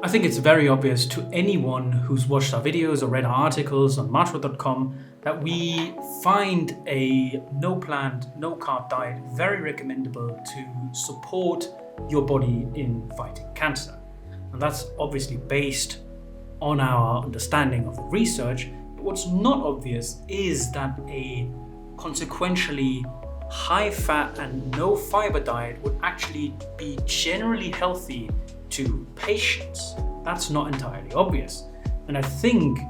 I think it's very obvious to anyone who's watched our videos or read our articles on Majchrzak-Hong that we find a no plant, no carb diet very recommendable to support your body in fighting cancer. And that's obviously based on our understanding of the research. But what's not obvious is that a consequentially high fat and no fiber diet would actually be generally healthy to patients. That's not entirely obvious. And I think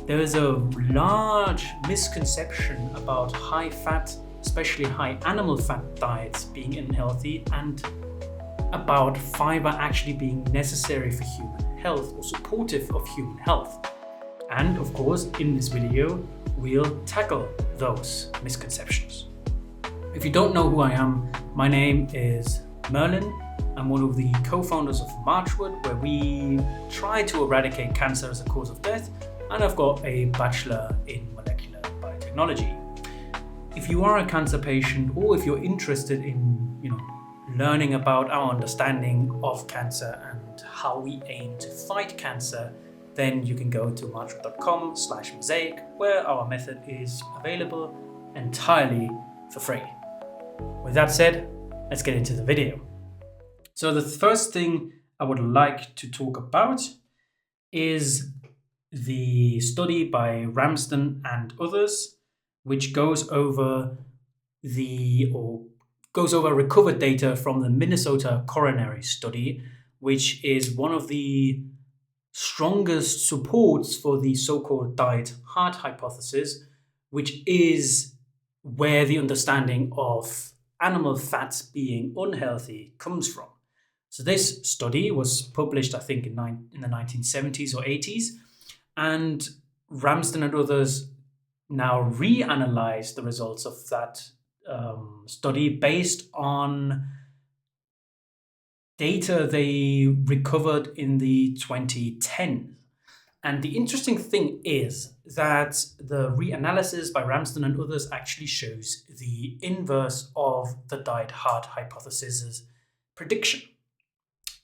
there is a large misconception about high fat, especially high animal fat diets being unhealthy, and about fiber actually being necessary for human health or supportive of human health. And of course, in this video, we'll tackle those misconceptions. If you don't know who I am, my name is Merlin. I'm one of the co-founders of Majchrzak, where we try to eradicate cancer as a cause of death, and I've got a bachelor in molecular biotechnology. If you are a cancer patient, or if you're interested in, learning about our understanding of cancer and how we aim to fight cancer, then you can go to majchrzak.com/mosaic, where our method is available entirely for free. With that said, let's get into the video. So the first thing I would like to talk about is the study by Ramsden and others, which goes over recovered data from the Minnesota Coronary study, which is one of the strongest supports for the so-called diet heart hypothesis, which is where the understanding of animal fats being unhealthy comes from. So this study was published, I think, in the 1970s or 80s, and Ramsden and others now reanalyze the results of that study based on data they recovered in the 2010s. And the interesting thing is that the reanalysis by Ramsden and others actually shows the inverse of the diet heart hypothesis's prediction.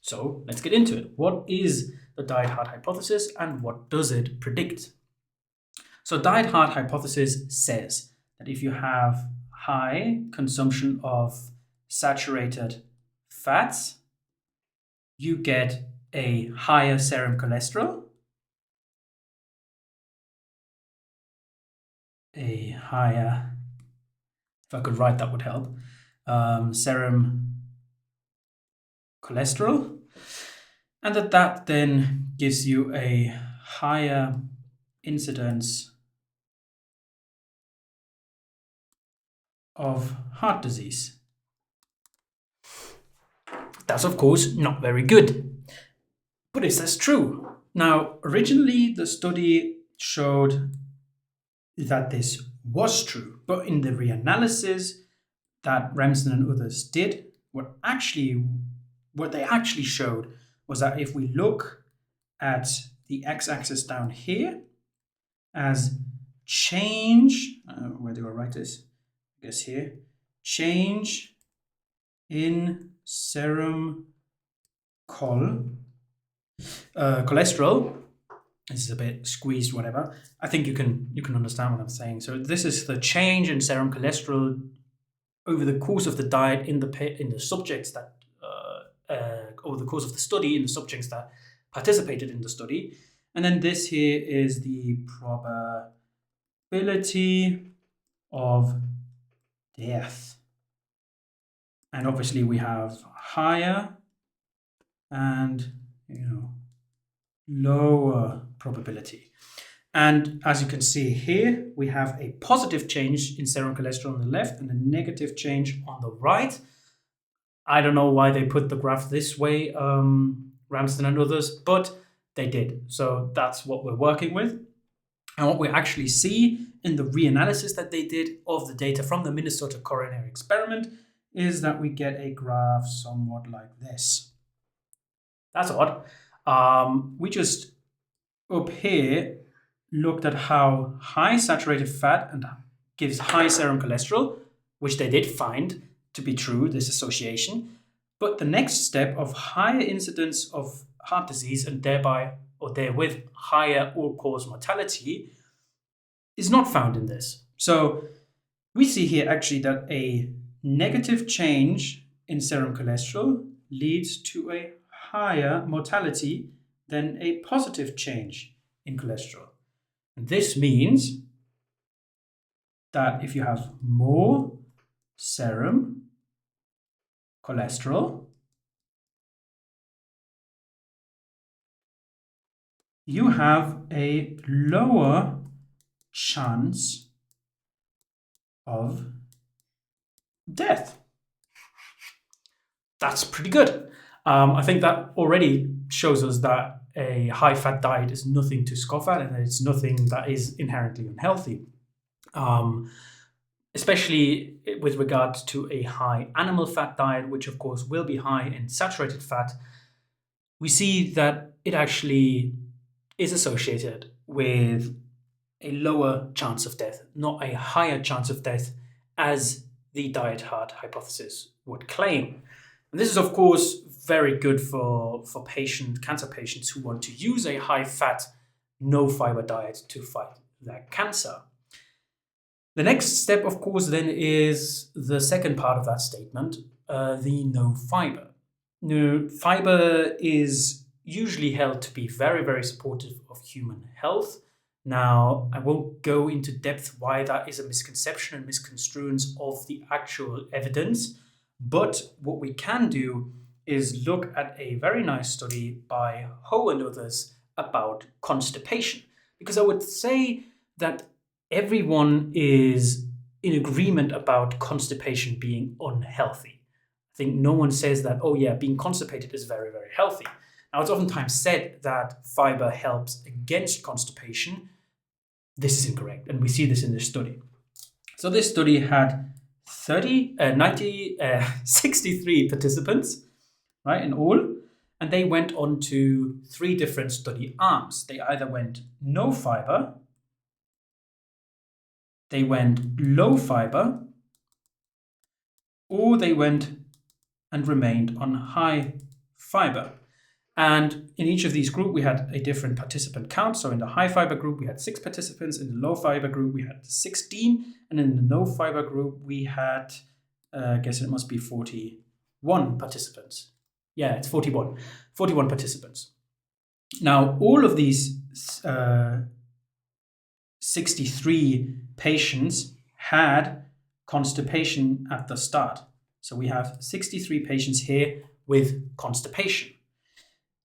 So let's get into it. What is the diet heart hypothesis and what does it predict? So diet heart hypothesis says that if you have high consumption of saturated fats, you get a higher serum cholesterol, if I could write that would help, serum cholesterol, and that then gives you a higher incidence of heart disease. That's of course not very good. But is this true? Now, originally the study showed that this was true, but in the reanalysis that Ramsden and others did, what they actually showed was that if we look at the x-axis down here as change, where do I write this? I guess here, change in serum cholesterol. This is a bit squeezed, whatever. I think you can understand what I'm saying. So this is the change in serum cholesterol over the course of the diet in the subjects that over the course of the study in the subjects that participated in the study. And then this here is the probability of death. And obviously we have higher and lower probability. And as you can see here, we have a positive change in serum cholesterol on the left and a negative change on the right. I don't know why they put the graph this way, Ramsden and others, but they did. So that's what we're working with. And what we actually see in the reanalysis that they did of the data from the Minnesota Coronary Experiment is that we get a graph somewhat like this. That's odd. We just up here looked at how high saturated fat and gives high serum cholesterol, which they did find to be true, this association. But the next step of higher incidence of heart disease and therewith higher all-cause mortality is not found in this. So we see here actually that a negative change in serum cholesterol leads to a higher mortality than a positive change in cholesterol. And this means that if you have more serum cholesterol, you have a lower chance of death. That's pretty good. I think that already shows us that a high-fat diet is nothing to scoff at, and it's nothing that is inherently unhealthy. Especially with regards to a high animal fat diet, which of course will be high in saturated fat, we see that it actually is associated with a lower chance of death, not a higher chance of death as the diet hard hypothesis would claim. And this is of course very good for cancer patients who want to use a high-fat, no-fiber diet to fight their cancer. The next step, of course, then is the second part of that statement, the no fiber. No fiber is usually held to be very, very supportive of human health. Now, I won't go into depth why that is a misconception and misconstruence of the actual evidence, but what we can do is look at a very nice study by Ho and others about constipation, because I would say that everyone is in agreement about constipation being unhealthy. I think no one says that, oh yeah, being constipated is very, very healthy. Now, it's oftentimes said that fiber helps against constipation. This is incorrect, and we see this in this study. So this study had 63 participants, right, in all, and they went on to 3 different study arms. They either went no fiber, they went low fiber, or they went and remained on high fiber. And in each of these groups, we had a different participant count. So in the high fiber group, we had 6 participants. In the low fiber group, we had 16. And in the no fiber group, we had, I guess it must be 41 participants. Yeah, it's 41. 41 participants. Now, all of these 63 patients had constipation at the start. So we have 63 patients here with constipation.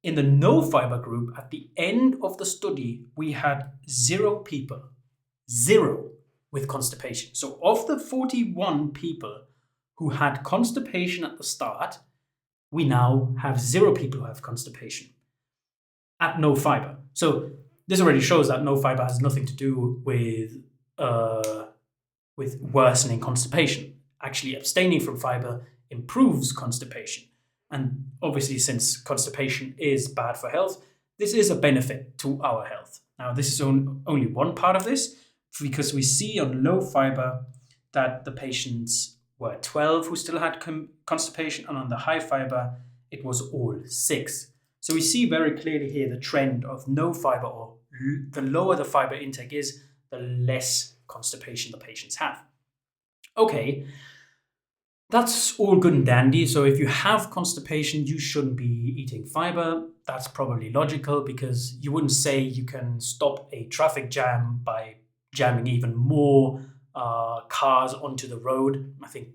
In the no fiber group, at the end of the study, we had 0 people, 0 with constipation. So of the 41 people who had constipation at the start, we now have 0 people who have constipation at no fiber. So this already shows that no fiber has nothing to do with worsening constipation. Actually, abstaining from fiber improves constipation. And obviously, since constipation is bad for health, this is a benefit to our health. Now, this is only one part of this, because we see on low fiber that the patients were 12 who still had constipation, and on the high fiber, it was all 6. So we see very clearly here the trend of no fiber, or the lower the fiber intake is, the less constipation the patients have. Okay, that's all good and dandy. So if you have constipation, you shouldn't be eating fiber. That's probably logical, because you wouldn't say you can stop a traffic jam by jamming even more cars onto the road. I think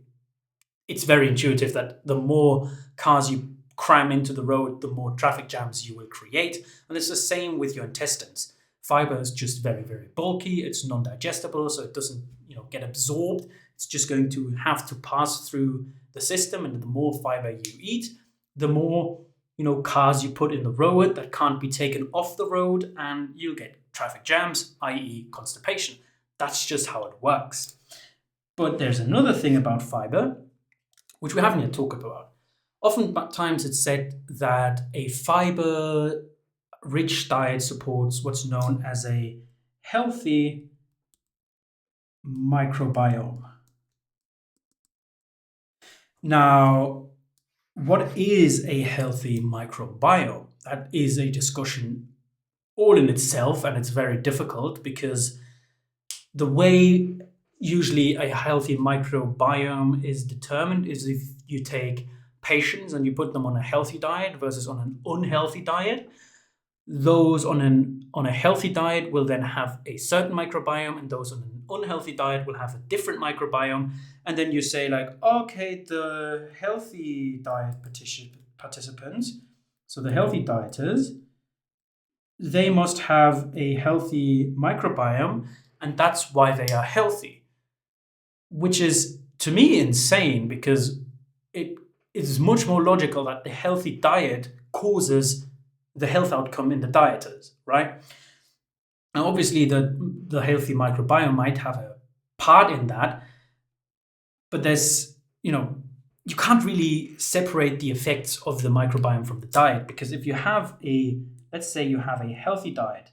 it's very intuitive that the more cars you cram into the road, the more traffic jams you will create. And it's the same with your intestines. Fiber is just very, very bulky. It's non-digestible, so it doesn't, get absorbed. It's just going to have to pass through the system, and the more fiber you eat, the more cars you put in the road that can't be taken off the road, and you'll get traffic jams, i.e. constipation. That's just how it works. But there's another thing about fiber, which we haven't yet talked about. Oftentimes it's said that a fiber-rich diet supports what's known as a healthy microbiome. Now, what is a healthy microbiome? that is a discussion all in itself, and it's very difficult because the way usually a healthy microbiome is determined is if you take patients and you put them on a healthy diet versus on an unhealthy diet. Those on a healthy diet will then have a certain microbiome, and those on an unhealthy diet will have a different microbiome. And then you say, like, okay, the healthy diet participants, so the healthy dieters, they must have a healthy microbiome, and that's why they are healthy. Which is, to me, insane, because it is much more logical that the healthy diet causes the health outcome in the dieters, right? Now, obviously, the healthy microbiome might have a part in that, but there's, you can't really separate the effects of the microbiome from the diet, because if you have let's say you have a healthy diet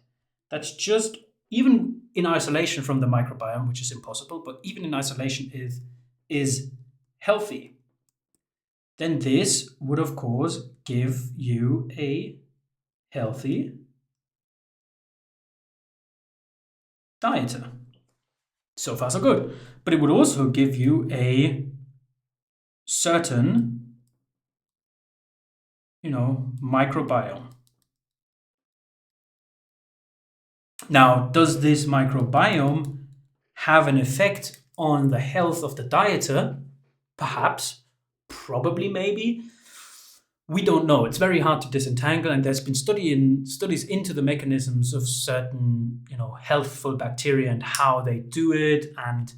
that's just, even in isolation from the microbiome, which is impossible, but even in isolation is healthy, then this would, of course, give you a healthy dieter. So far, so good. But it would also give you a certain, microbiome. Now, does this microbiome have an effect on the health of the dieter? Perhaps, probably, maybe. We don't know. It's very hard to disentangle, and there's been studies into the mechanisms of certain, healthful bacteria and how they do it, and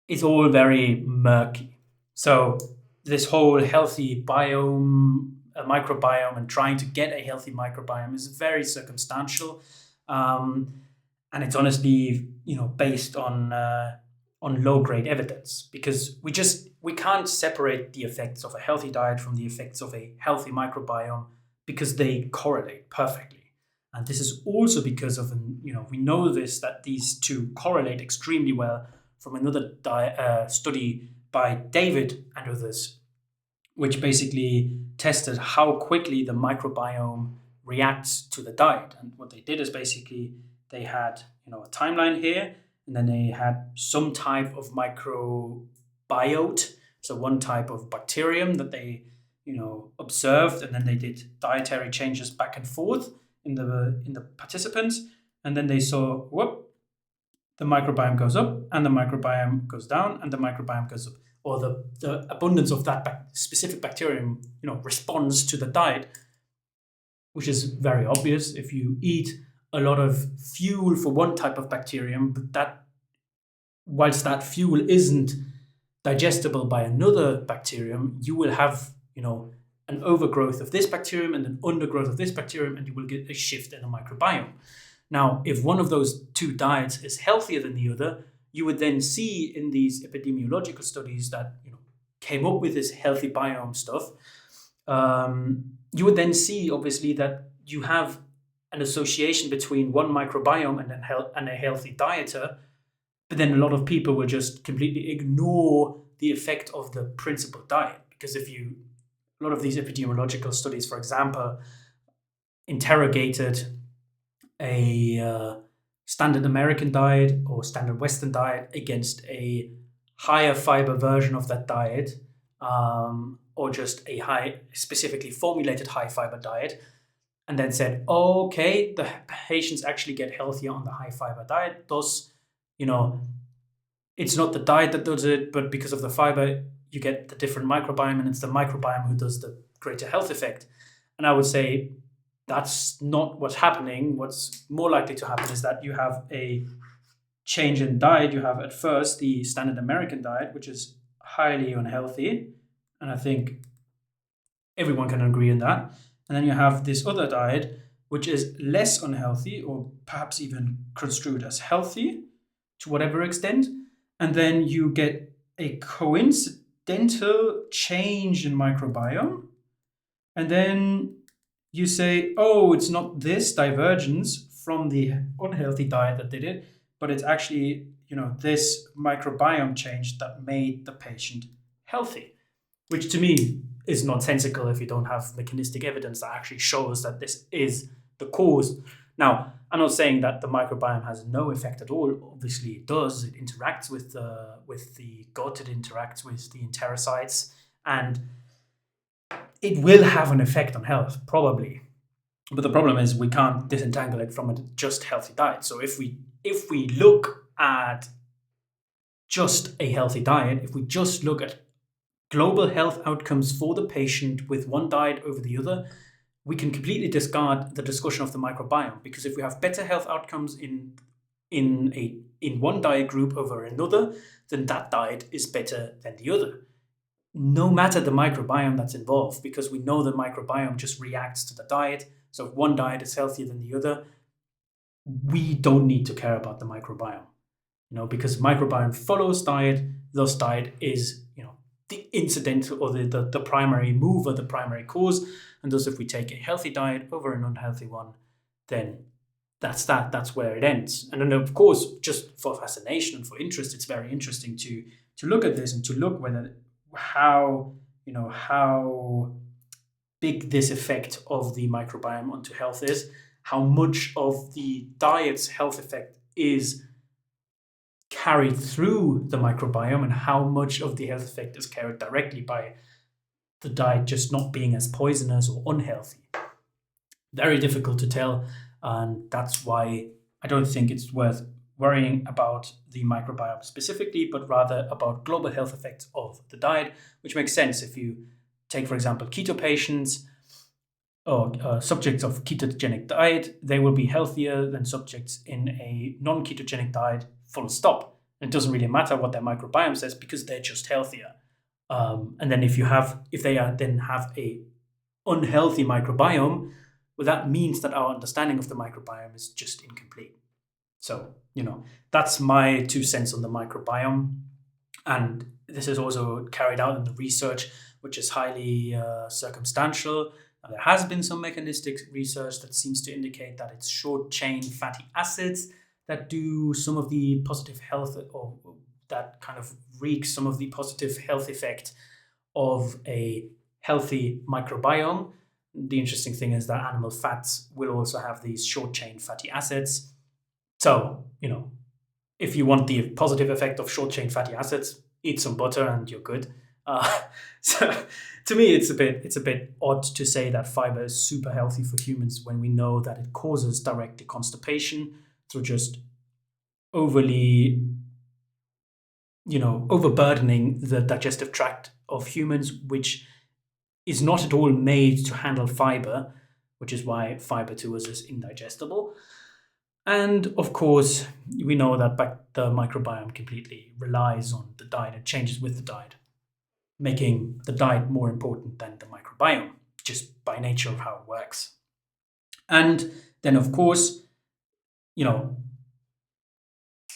it's all very murky. So this whole healthy microbiome, and trying to get a healthy microbiome is very circumstantial, and it's honestly, based on low-grade evidence, because we can't separate the effects of a healthy diet from the effects of a healthy microbiome, because they correlate perfectly. And this is also because of, we know this, that these two correlate extremely well from another study by David and others, which basically tested how quickly the microbiome reacts to the diet. And what they did is basically they had, a timeline here, and then they had some type of microbiote, so one type of bacterium that they, observed, and then they did dietary changes back and forth in the participants, and then they saw, the microbiome goes up, and the microbiome goes down, and the microbiome goes up, or the abundance of that specific bacterium, responds to the diet, which is very obvious. If you eat a lot of fuel for one type of bacterium, but whilst that fuel isn't digestible by another bacterium, you will have, an overgrowth of this bacterium and an undergrowth of this bacterium, and you will get a shift in the microbiome. Now, if one of those two diets is healthier than the other, you would then see in these epidemiological studies that, came up with this healthy biome stuff, you would then see, obviously, that you have an association between one microbiome and a healthy dieter, but then a lot of people will just completely ignore the effect of the principal diet. Because a lot of these epidemiological studies, for example, interrogated a standard American diet or standard Western diet against a higher fiber version of that diet, or just a specifically formulated high fiber diet, and then said, okay, the patients actually get healthier on the high fiber diet. Thus, it's not the diet that does it, but because of the fiber, you get the different microbiome, and it's the microbiome who does the greater health effect. And I would say that's not what's happening. What's more likely to happen is that you have a change in diet. You have at first the standard American diet, which is highly unhealthy, and I think everyone can agree on that. And then you have this other diet, which is less unhealthy, or perhaps even construed as healthy to whatever extent. And then you get a coincidental change in microbiome. And then you say, oh, it's not this divergence from the unhealthy diet that did it, but it's actually, this microbiome change that made the patient healthy, which to me is nonsensical if you don't have mechanistic evidence that actually shows that this is the cause. Now, I'm not saying that the microbiome has no effect at all. Obviously, it does. It interacts with the gut. It interacts with the enterocytes, and it will have an effect on health, probably. But the problem is we can't disentangle it from a just healthy diet. So if we look at just a healthy diet, if we just look at global health outcomes for the patient with one diet over the other, we can completely discard the discussion of the microbiome, because if we have better health outcomes in one diet group over another, then that diet is better than the other, no matter the microbiome that's involved, because we know the microbiome just reacts to the diet. So if one diet is healthier than the other, we don't need to care about the microbiome, because microbiome follows diet. Thus, diet is, the incidental or the primary mover, the primary cause. And thus, if we take a healthy diet over an unhealthy one, then that's where it ends. And then, of course, just for fascination and for interest, it's very interesting to look at this and to look how big this effect of the microbiome onto health is, how much of the diet's health effect is carried through the microbiome, and how much of the health effect is carried directly by the diet just not being as poisonous or unhealthy. Very difficult to tell, and that's why I don't think it's worth worrying about the microbiome specifically, but rather about global health effects of the diet, which makes sense. If you take, for example, keto patients or subjects of ketogenic diet, they will be healthier than subjects in a non-ketogenic diet, full stop. It doesn't really matter what their microbiome says, because they're just healthier. And then if they then have a unhealthy microbiome, well, that means that our understanding of the microbiome is just incomplete. So, that's my 2 cents on the microbiome. And this is also carried out in the research, which is highly circumstantial. Now, there has been some mechanistic research that seems to indicate that it's short-chain fatty acids that do some of the positive health, or that kind of wreak some of the positive health effect of a healthy microbiome. The interesting thing is that animal fats will also have these short-chain fatty acids. So, if you want the positive effect of short-chain fatty acids, eat some butter and you're good. So to me, it's a bit odd to say that fiber is super healthy for humans when we know that it causes direct constipation through just overly, overburdening the digestive tract of humans, which is not at all made to handle fiber, which is why fiber to us is indigestible. And of course, we know that the microbiome completely relies on the diet and changes with the diet, making the diet more important than the microbiome, just by nature of how it works. And then, of course,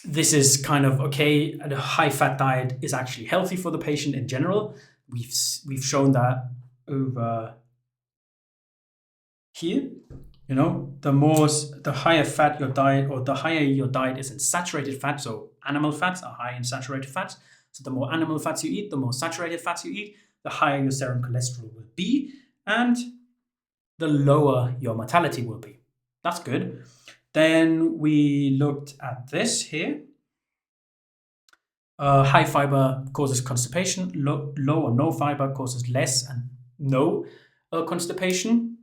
this is kind of okay. A high-fat diet is actually healthy for the patient in general. We've shown that over here. The higher fat your diet, or the higher your diet is in saturated fat, so animal fats are high in saturated fats. So the more animal fats you eat, the more saturated fats you eat, the higher your serum cholesterol will be, and the lower your mortality will be. That's good. Then we looked at this here. High fiber causes constipation. Low or no fiber causes less and no constipation.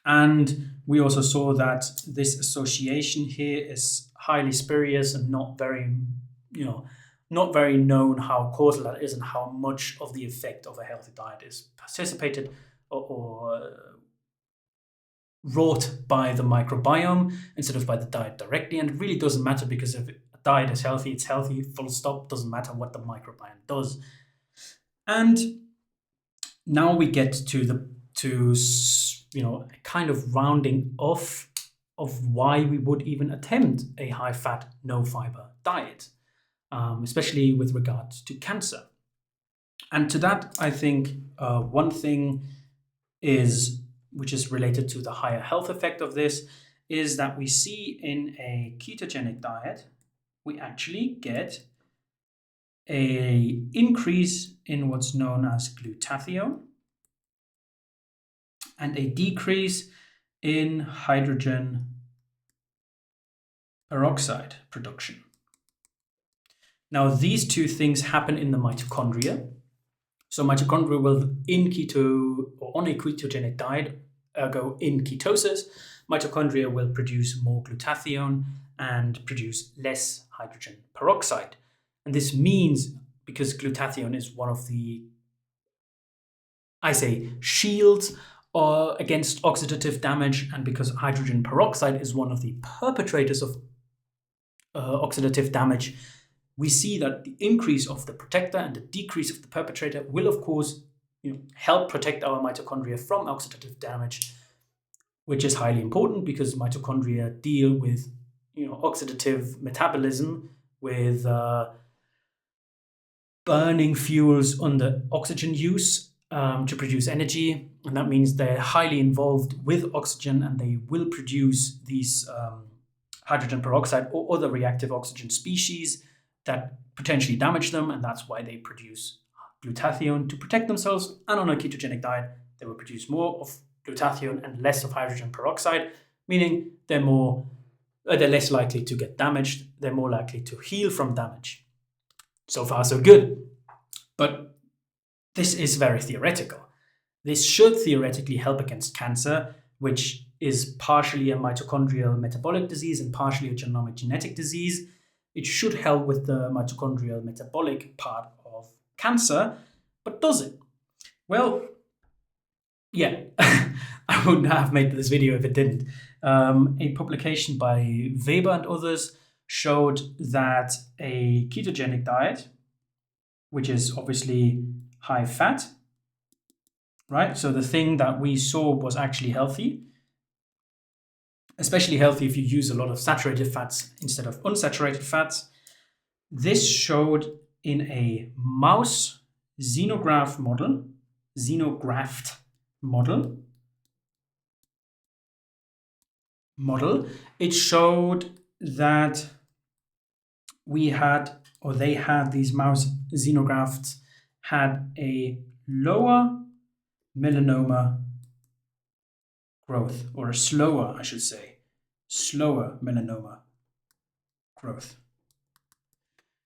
And we also saw that this association here is highly spurious and not very known how causal that is, and how much of the effect of a healthy diet is participated or wrought by the microbiome instead of by the diet directly. And it really doesn't matter, because if a diet is healthy, it's healthy, full stop. Doesn't matter what the microbiome does. And now we get to kind of rounding off of why we would even attempt a high-fat, no-fiber diet, especially with regard to cancer. And to that, I think one thing which is related to the higher health effect of this, is that we see in a ketogenic diet, we actually get an increase in what's known as glutathione. and a decrease in hydrogen peroxide production. Now, these two things happen in the mitochondria. So mitochondria will, in keto or on a ketogenic diet, go in ketosis. Mitochondria will produce more glutathione and produce less hydrogen peroxide. And this means, because glutathione is one of the, shields against oxidative damage, and because hydrogen peroxide is one of the perpetrators of oxidative damage, we see that the increase of the protector and the decrease of the perpetrator will, of course, help protect our mitochondria from oxidative damage, which is highly important because mitochondria deal with oxidative metabolism, with burning fuels under oxygen use to produce energy. And that means they're highly involved with oxygen, and they will produce these hydrogen peroxide or other reactive oxygen species that potentially damage them, and that's why they produce glutathione to protect themselves. And on a ketogenic diet, they will produce more of glutathione and less of hydrogen peroxide, meaning they're less likely to get damaged, they're more likely to heal from damage. So far, so good. But this is very theoretical. This should theoretically help against cancer, which is partially a mitochondrial metabolic disease and partially a genomic genetic disease. It should help with the mitochondrial metabolic part of cancer, but does it? Well, yeah, I wouldn't have made this video if it didn't. A publication by Weber and others showed that a ketogenic diet, which is obviously high fat, right? So the thing that we saw was actually healthy, especially healthy if you use a lot of saturated fats instead of unsaturated fats. This showed in a mouse xenograft model, it showed that these mouse xenografts had a lower melanoma growth, or slower melanoma growth.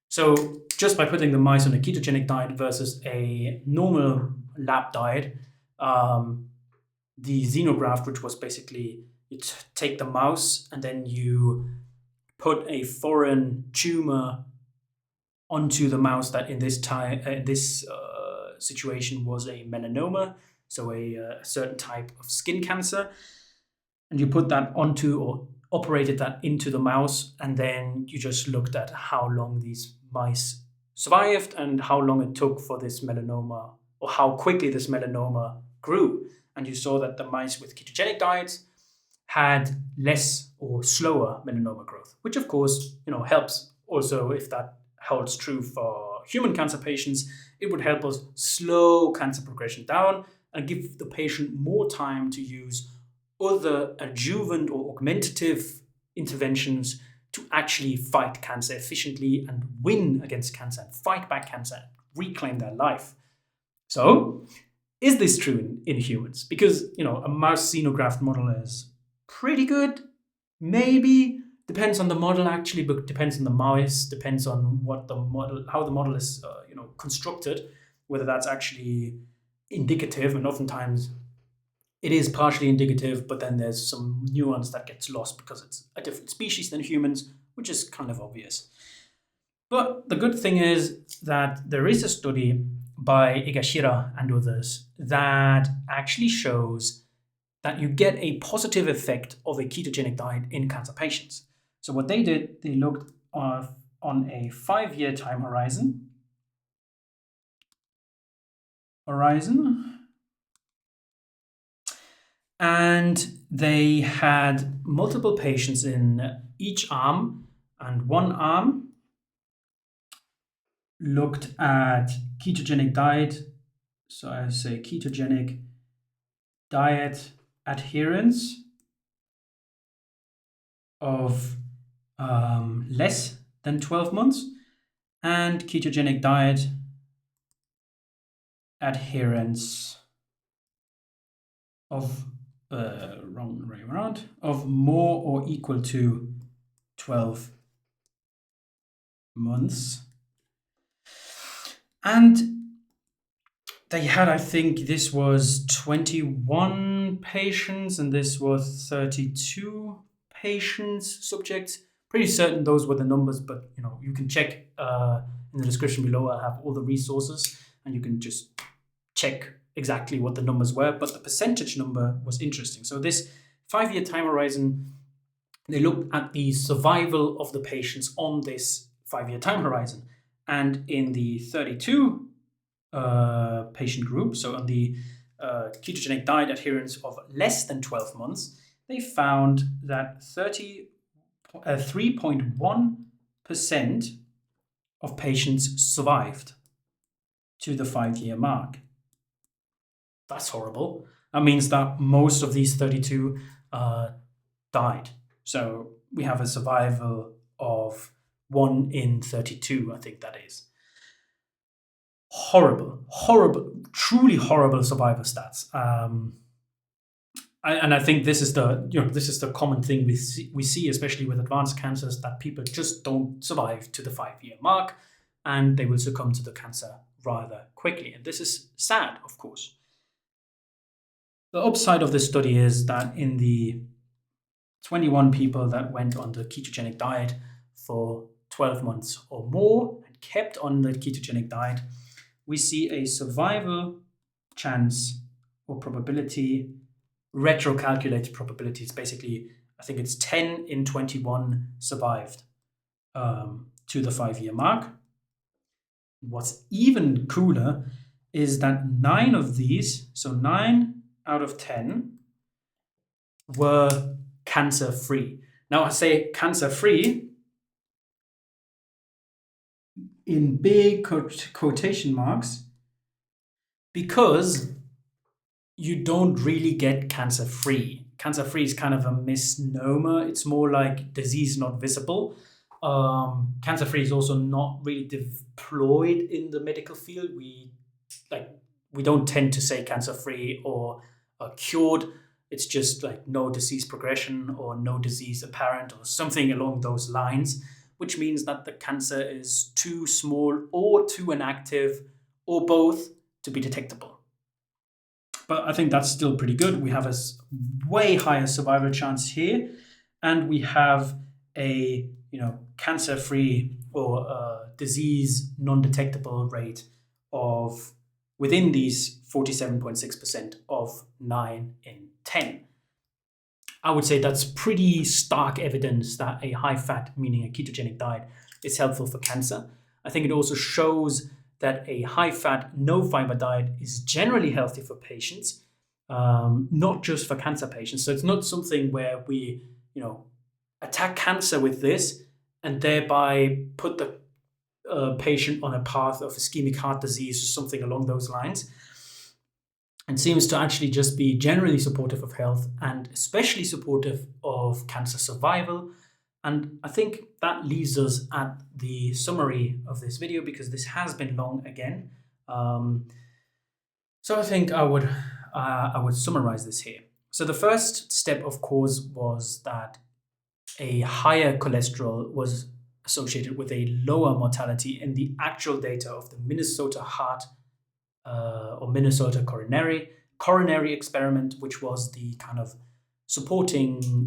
So just by putting the mice on a ketogenic diet versus a normal lab diet, the xenograft, which was basically you take the mouse and then you put a foreign tumor onto the mouse that in this situation was a melanoma, so a certain type of skin cancer, and you put that onto or operated that into the mouse, and then you just looked at how long these mice survived and how long it took for this melanoma, or how quickly this melanoma grew. And you saw that the mice with ketogenic diets had less or slower melanoma growth, which of course, helps. Also, if that holds true for human cancer patients, it would help us slow cancer progression down and give the patient more time to use other adjuvant or augmentative interventions to actually fight cancer efficiently and win against cancer and fight back cancer and reclaim their life. So, is this true in humans? Because, a mouse xenograft model is pretty good, maybe. Depends on the model, actually, but depends on the mouse, depends on how the model is, constructed, whether that's actually indicative, and oftentimes it is partially indicative, but then there's some nuance that gets lost because it's a different species than humans, which is kind of obvious. But the good thing is that there is a study by Egashira and others that actually shows that you get a positive effect of a ketogenic diet in cancer patients. So what they did, they looked on a 5-year time horizon, and they had multiple patients in each arm, and one arm looked at ketogenic diet. So I say ketogenic diet adherence of less than 12 months, and ketogenic diet adherence of wrong way around, of more or equal to 12 months. And they had, I think this was 21 patients and this was 32 patients, subjects. Pretty certain those were the numbers, but you can check in the description below. I'll have all the resources and you can just check exactly what the numbers were, but the percentage number was interesting. So this 5-year time horizon, they looked at the survival of the patients on this 5-year time horizon. And in the 32 patient group, so on the ketogenic diet adherence of less than 12 months, they found that 3.1% of patients survived to the 5-year mark. That's horrible. That means that most of these 32 died. So we have a survival of 1 in 32, I think that is. Horrible, truly horrible survival stats. And I think this is the common thing we see, especially with advanced cancers, that people just don't survive to the 5-year mark, and they will succumb to the cancer rather quickly. And this is sad, of course. The upside of this study is that in the 21 people that went on the ketogenic diet for 12 months or more and kept on the ketogenic diet, we see a survival chance or probability, retrocalculated probabilities. Basically, I think it's 10 in 21 survived to the 5-year mark. What's even cooler is that 9 of these, so 9 out of 10, were cancer-free. Now I say cancer-free in big quotation marks because you don't really get cancer-free. Cancer-free is kind of a misnomer. It's more like disease not visible. Cancer-free is also not really deployed in the medical field. We don't tend to say cancer-free or cured. It's just like no disease progression or no disease apparent or something along those lines, which means that the cancer is too small or too inactive or both to be detectable. But I think that's still pretty good. We have a way higher survival chance here, and we have a cancer-free or disease non-detectable rate of within these 47.6% of 9 in 10. I would say that's pretty stark evidence that a high-fat, meaning a ketogenic diet, is helpful for cancer. I think it also shows that a high-fat, no-fiber diet is generally healthy for patients, not just for cancer patients. So it's not something where we, attack cancer with this and thereby put the patient on a path of ischemic heart disease or something along those lines. And seems to actually just be generally supportive of health and especially supportive of cancer survival. And I think that leaves us at the summary of this video because this has been long again. So I think I would summarize this here. So the first step, of course, was that a higher cholesterol was associated with a lower mortality in the actual data of the Minnesota Minnesota Coronary Experiment, which was the kind of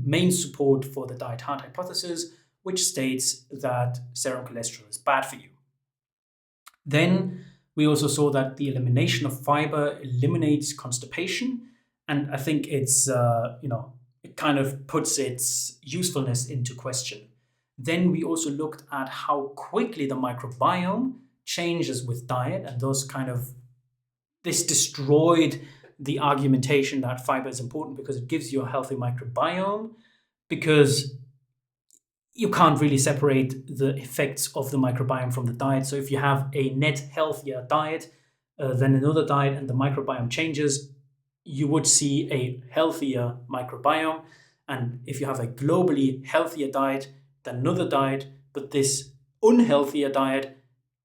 main support for the diet heart hypothesis, which states that serum cholesterol is bad for you. Then we also saw that the elimination of fiber eliminates constipation, and I think it's it kind of puts its usefulness into question. Then we also looked at how quickly the microbiome changes with diet, and this destroyed the argumentation that fiber is important because it gives you a healthy microbiome, because you can't really separate the effects of the microbiome from the diet. So if you have a net healthier diet than another diet and the microbiome changes, you would see a healthier microbiome. And if you have a globally healthier diet than another diet, but this unhealthier diet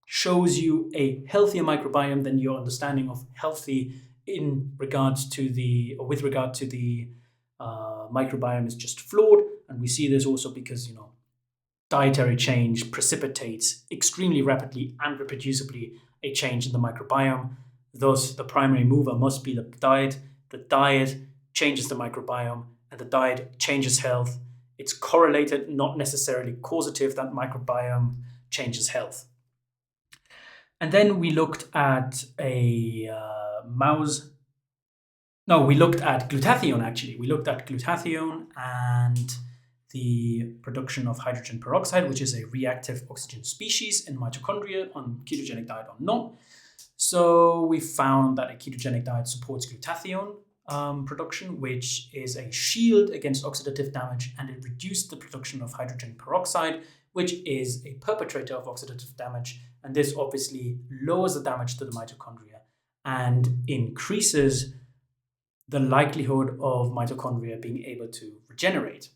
shows you a healthier microbiome, then your understanding of healthy with regard to the microbiome is just flawed. And we see this also because, dietary change precipitates extremely rapidly and reproducibly a change in the microbiome. Thus, the primary mover must be the diet. The diet changes the microbiome, and the diet changes health. It's correlated, not necessarily causative, that microbiome changes health. And then we looked at we looked at glutathione, actually. We looked at glutathione and the production of hydrogen peroxide, which is a reactive oxygen species in mitochondria, on ketogenic diet or not. So we found that a ketogenic diet supports glutathione production, which is a shield against oxidative damage, and it reduced the production of hydrogen peroxide, which is a perpetrator of oxidative damage. And this obviously lowers the damage to the mitochondria and increases the likelihood of mitochondria being able to regenerate.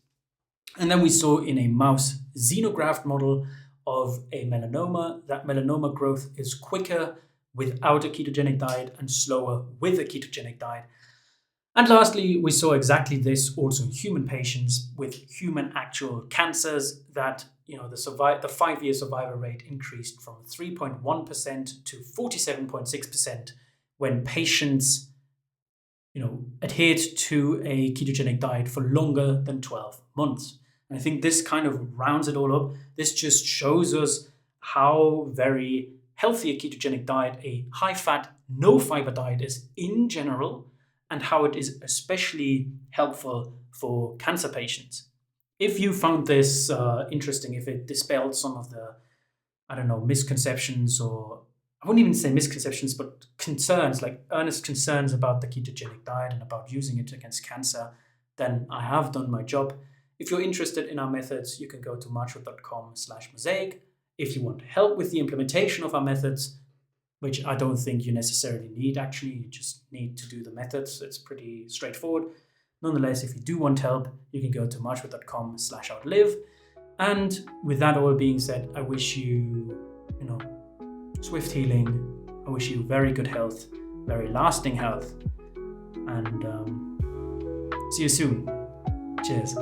And then we saw in a mouse xenograft model of a melanoma that melanoma growth is quicker without a ketogenic diet and slower with a ketogenic diet. And lastly, we saw exactly this also in human patients with human actual cancers, that the 5-year survival rate increased from 3.1% to 47.6% when patients adhered to a ketogenic diet for longer than 12 months. And I think this kind of rounds it all up. This just shows us how very healthy a ketogenic diet, a high-fat, no-fiber diet is in general, and how it is especially helpful for cancer patients. If you found this interesting, if it dispelled some of the, misconceptions, or I wouldn't even say misconceptions, but concerns, like earnest concerns about the ketogenic diet and about using it against cancer, then I have done my job. If you're interested in our methods, you can go to Majchrzak.com/mosaic. If you want help with the implementation of our methods, which I don't think you necessarily need, actually, you just need to do the methods. It's pretty straightforward. Nonetheless, if you do want help, you can go to Majchrzak.com/outlive. And with that all being said, I wish you, swift healing. I wish you very good health, very lasting health, and see you soon. Cheers.